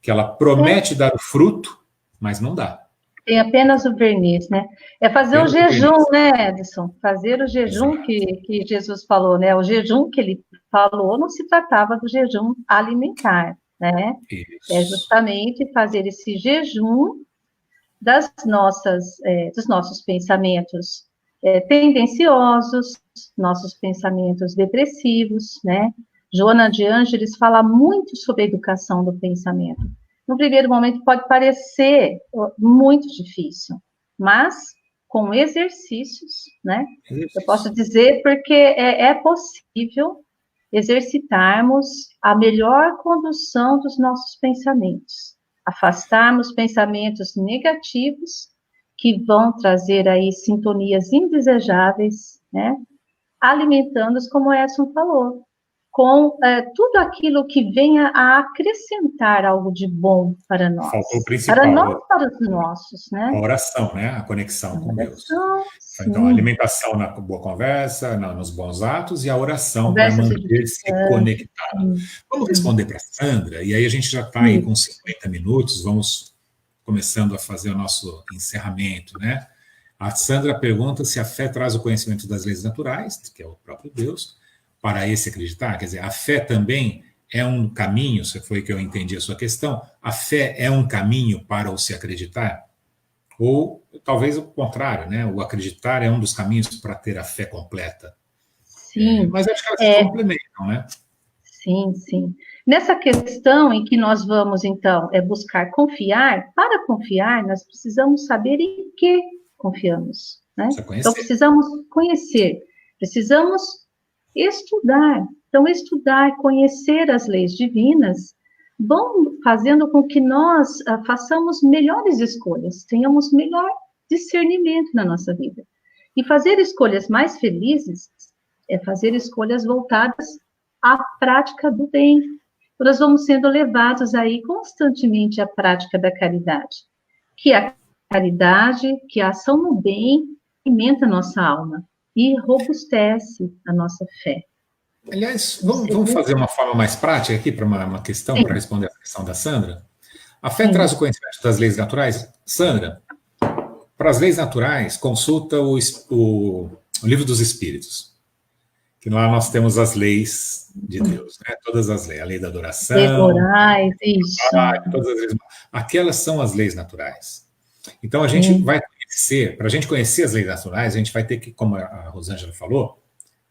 que ela promete dar o fruto, mas não dá. Tem apenas o verniz, né? É fazer o jejum, né, Edson? Fazer o jejum que Jesus falou, né? O jejum que ele falou não se tratava do jejum alimentar, né? Isso. É justamente fazer esse jejum dos nossos pensamentos tendenciosos, nossos pensamentos depressivos, né? Joana de Ângeles fala muito sobre a educação do pensamento. No primeiro momento pode parecer muito difícil, mas com exercícios, né? Eu posso dizer porque é possível exercitarmos a melhor condução dos nossos pensamentos, afastarmos pensamentos negativos que vão trazer aí sintonias indesejáveis, né? Alimentando-os, como o Edson falou, com tudo aquilo que venha a acrescentar algo de bom para nós. Faltou o principal. Para nós, para os nossos, né? A oração, né? A conexão com Deus. Então, a alimentação na boa conversa, nos bons atos, e a oração para manter-se conectado. Vamos responder para a Sandra, e aí a gente já está aí com 50 minutos, vamos começando a fazer o nosso encerramento, né? A Sandra pergunta se a fé traz o conhecimento das leis naturais, que é o próprio Deus, para esse acreditar. Quer dizer, a fé também é um caminho, se foi que eu entendi a sua questão, a fé é um caminho para o se acreditar? Ou talvez o contrário, né? O acreditar é um dos caminhos para ter a fé completa. Sim. Mas acho que elas se complementam, né? Sim, sim. Nessa questão em que nós vamos, então, buscar confiar, para confiar, nós precisamos saber em que confiamos, né? Então, precisamos conhecer, precisamos estudar. Então, estudar, conhecer as leis divinas, vão fazendo com que nós façamos melhores escolhas, tenhamos melhor discernimento na nossa vida. E fazer escolhas mais felizes é fazer escolhas voltadas à prática do bem. Então, nós vamos sendo levados aí constantemente à prática da caridade, que a caridade, que a ação no bem alimenta a nossa alma e robustece a nossa fé. Aliás, vamos fazer uma forma mais prática aqui para uma questão, para responder a questão da Sandra. A fé traz o conhecimento das leis naturais? Sandra, para as leis naturais, consulta o Livro dos Espíritos, que lá nós temos as leis de Deus, né? Todas as leis, a lei da adoração, morais, isso. Todas as leis, aquelas são as leis naturais. Então a gente vai conhecer, para a gente conhecer as leis naturais, a gente vai ter que, como a Rosângela falou,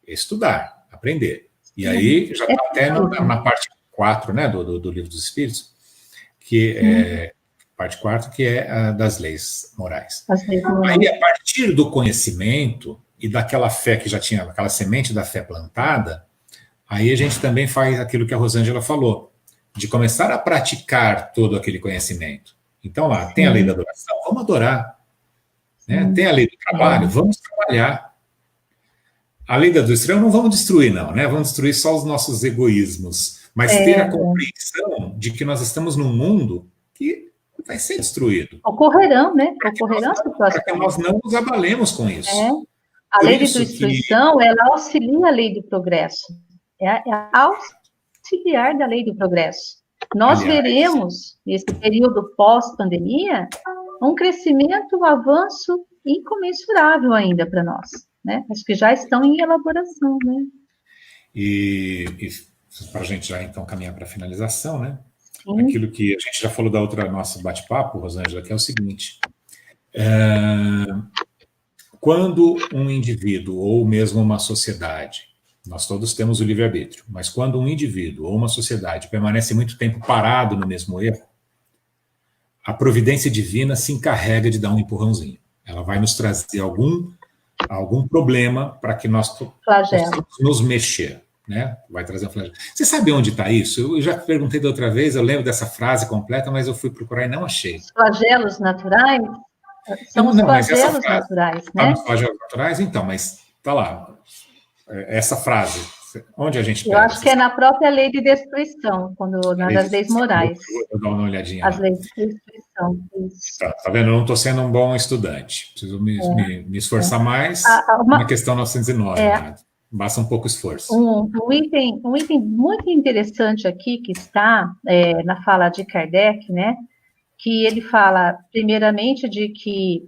estudar, aprender. E aí já está até na parte 4, né, do Livro dos Espíritos, que é parte 4, que é a das leis morais. Aí, a partir do conhecimento e daquela fé que já tinha, aquela semente da fé plantada, aí a gente também faz aquilo que a Rosângela falou, de começar a praticar todo aquele conhecimento. Então lá, tem a lei da adoração, vamos adorar. Né? Tem a lei do trabalho, vamos trabalhar. A lei da destruição não vamos destruir, não, né? Vamos destruir só os nossos egoísmos, mas ter a compreensão de que nós estamos num mundo que vai ser destruído. Ocorrerão, né? Ocorrerão situações. Para que nós não nos abalemos com isso. A lei de destruição, ela auxilia a lei do progresso. É auxiliar da lei do progresso. Nós veremos, nesse período pós-pandemia, um crescimento, um avanço incomensurável ainda para nós. Né? Acho que já estão em elaboração, né? E para a gente já então caminhar para a finalização, né? Aquilo que a gente já falou da outra nosso bate-papo, Rosângela, que é o seguinte: quando um indivíduo ou mesmo uma sociedade, nós todos temos o livre-arbítrio, mas quando um indivíduo ou uma sociedade permanece muito tempo parado no mesmo erro, a providência divina se encarrega de dar um empurrãozinho. Ela vai nos trazer algum problema para que nós possamos nos mexer. né? Vai trazer um flagelo. Você sabe onde está isso? Eu já perguntei da outra vez, eu lembro dessa frase completa, mas eu fui procurar e não achei. Os flagelos naturais são os Não, mas essa flagelos frase, naturais, tá né? nos flagelos naturais, então, mas tá lá. Essa frase, onde a gente Eu pega acho que essas é na própria lei de destruição, nas leis morais. Vou dar uma olhadinha As lá. leis de destruição, isso. Tá vendo? Eu não estou sendo um bom estudante. Preciso me esforçar mais na questão 909. Né? Basta um pouco esforço. Um item muito interessante aqui que está na fala de Kardec, né? Que ele fala, primeiramente, de que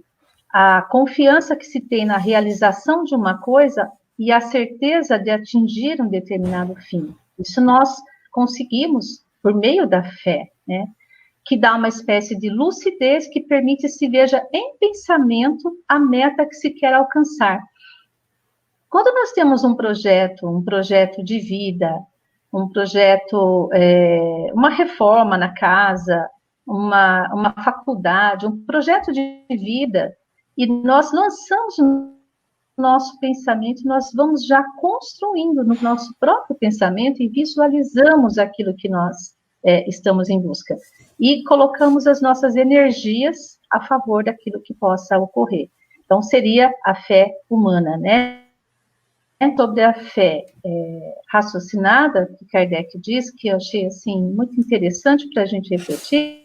a confiança que se tem na realização de uma coisa e a certeza de atingir um determinado fim. Isso nós conseguimos por meio da fé, né? Que dá uma espécie de lucidez que permite se veja em pensamento a meta que se quer alcançar. Quando nós temos um projeto de vida, um projeto, uma reforma na casa, uma faculdade, um projeto de vida, e nós lançamos no nosso pensamento, nós vamos já construindo no nosso próprio pensamento e visualizamos aquilo que nós estamos em busca. E colocamos as nossas energias a favor daquilo que possa ocorrer. Então, seria a fé humana, né? Sobre a fé raciocinada, que Kardec diz, que eu achei assim, muito interessante para a gente refletir,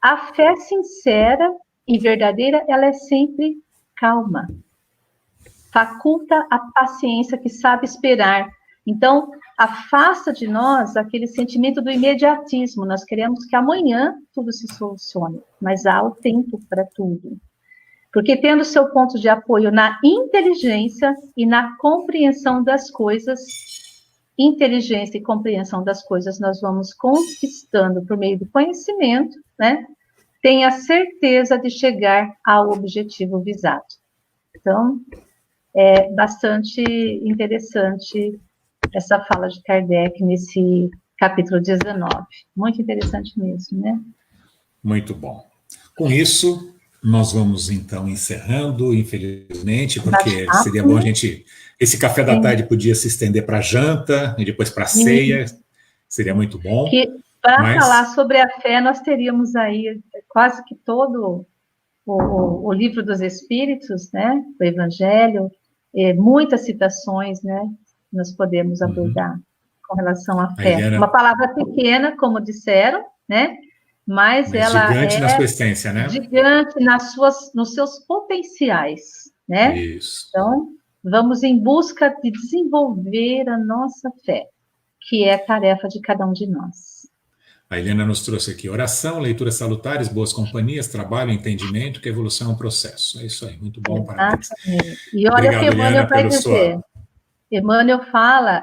a fé sincera e verdadeira, ela é sempre calma. Faculta a paciência que sabe esperar. Então, afasta de nós aquele sentimento do imediatismo. Nós queremos que amanhã tudo se solucione, mas há o tempo para tudo. Porque tendo seu ponto de apoio na inteligência e na compreensão das coisas, inteligência e compreensão das coisas nós vamos conquistando por meio do conhecimento, né? Tenha certeza de chegar ao objetivo visado. Então, é bastante interessante essa fala de Kardec nesse capítulo 19. Muito interessante mesmo, né? Muito bom. Com isso, nós vamos, então, encerrando, infelizmente, porque seria bom a gente... Esse café da tarde podia se estender para a janta e depois para a ceia, seria muito bom. Para falar sobre a fé, nós teríamos aí quase que todo o livro dos Espíritos, né? O Evangelho, muitas citações, né? Nós podemos abordar com relação à fé. Eliana, uma palavra pequena, como disseram, né? Mas ela gigante na sua essência, né? Gigante nos seus potenciais, né? Isso. Então, vamos em busca de desenvolver a nossa fé, que é a tarefa de cada um de nós. A Helena nos trouxe aqui oração, leituras salutares, boas companhias, trabalho, entendimento, que a evolução é um processo. É isso aí, muito bom, parabéns. E olha o que Emmanuel vai dizer. Emmanuel fala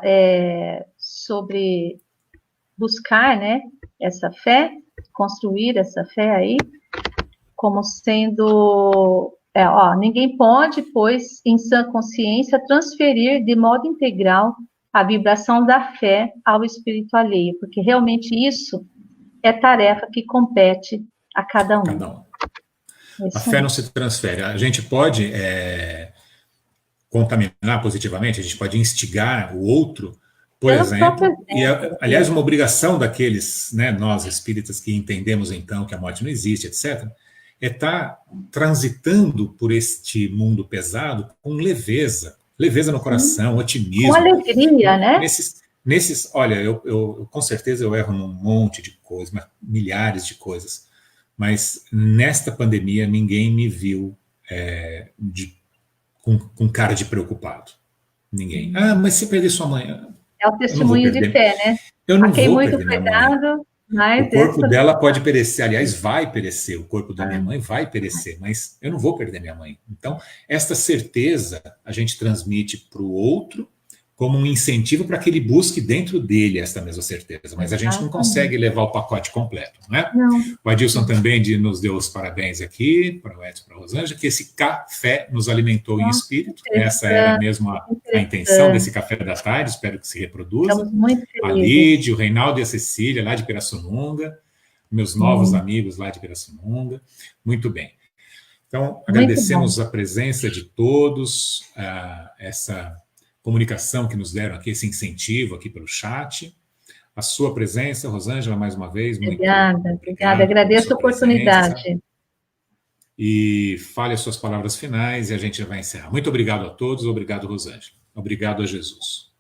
sobre buscar, né, essa fé, construir essa fé aí, como sendo... ninguém pode, pois, em sã consciência, transferir de modo integral a vibração da fé ao espírito alheio, porque realmente isso é tarefa que compete a cada um. A fé não se transfere. A gente pode contaminar positivamente, a gente pode instigar o outro, por exemplo, e aliás, uma obrigação daqueles, né, nós espíritas que entendemos então que a morte não existe, etc., é estar transitando por este mundo pesado com leveza no coração, otimismo. Com alegria, né? Olha, eu com certeza eu erro num monte de coisas, milhares de coisas, mas nesta pandemia ninguém me viu com cara de preocupado. Ninguém. Mas se perder sua mãe... É o testemunho de fé, né? Eu não vou perder minha mãe. Mas o corpo dela pode perecer, aliás, vai perecer, o corpo da minha mãe vai perecer, mas eu não vou perder minha mãe. Então, esta certeza a gente transmite para o outro como um incentivo para que ele busque dentro dele essa mesma certeza, mas a gente não consegue levar o pacote completo, né? Não. O Adilson também nos deu os parabéns aqui, para o Edson, para a Rosângela, que esse café nos alimentou em espírito, essa era mesmo a intenção desse café da tarde, espero que se reproduza. Estamos muito felizes. A Lídia, o Reinaldo e a Cecília, lá de Pirassununga, meus novos amigos lá de Pirassununga, muito bem. Então, agradecemos a presença de todos, essa comunicação que nos deram aqui, esse incentivo aqui pelo chat. A sua presença, Rosângela, mais uma vez. Obrigada, obrigada. Agradeço a oportunidade. E fale as suas palavras finais e a gente já vai encerrar. Muito obrigado a todos, obrigado, Rosângela. Obrigado a Jesus.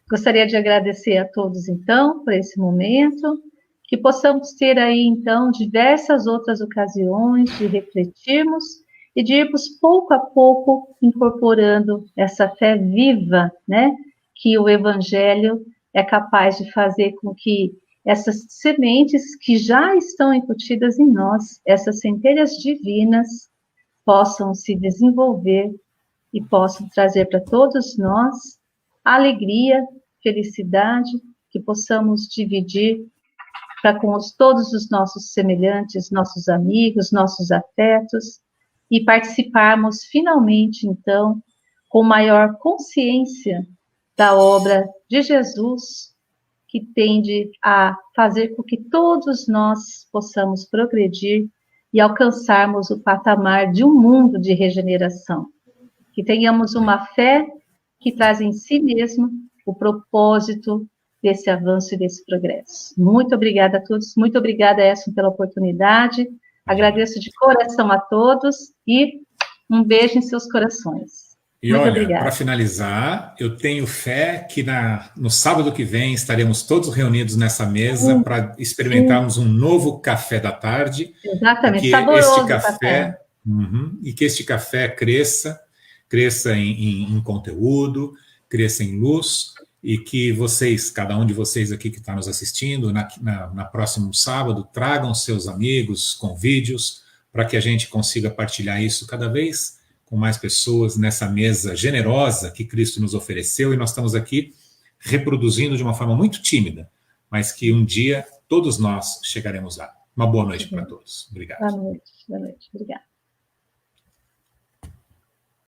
Gostaria de agradecer a todos, então, por esse momento, que possamos ter aí, então, diversas outras ocasiões de refletirmos e de irmos pouco a pouco incorporando essa fé viva, né, que o Evangelho é capaz de fazer com que essas sementes que já estão incutidas em nós, essas centelhas divinas, possam se desenvolver e possam trazer para todos nós alegria, felicidade, que possamos dividir para com todos os nossos semelhantes, nossos amigos, nossos afetos, e participarmos finalmente, então, com maior consciência da obra de Jesus, que tende a fazer com que todos nós possamos progredir e alcançarmos o patamar de um mundo de regeneração. Que tenhamos uma fé que traz em si mesmo o propósito desse avanço e desse progresso. Muito obrigada a todos, muito obrigada, Edson, pela oportunidade. Agradeço de coração a todos e um beijo em seus corações. E muito olha, para finalizar, eu tenho fé que no sábado que vem estaremos todos reunidos nessa mesa para experimentarmos um novo café da tarde. Exatamente, saboroso este café. E que este café cresça em conteúdo, cresça em luz, e que vocês, cada um de vocês aqui que está nos assistindo, na próximo sábado, tragam seus amigos com vídeos, para que a gente consiga partilhar isso cada vez com mais pessoas nessa mesa generosa que Cristo nos ofereceu, e nós estamos aqui reproduzindo de uma forma muito tímida, mas que um dia todos nós chegaremos lá. Uma boa noite para todos. Obrigado. Boa noite. Obrigada.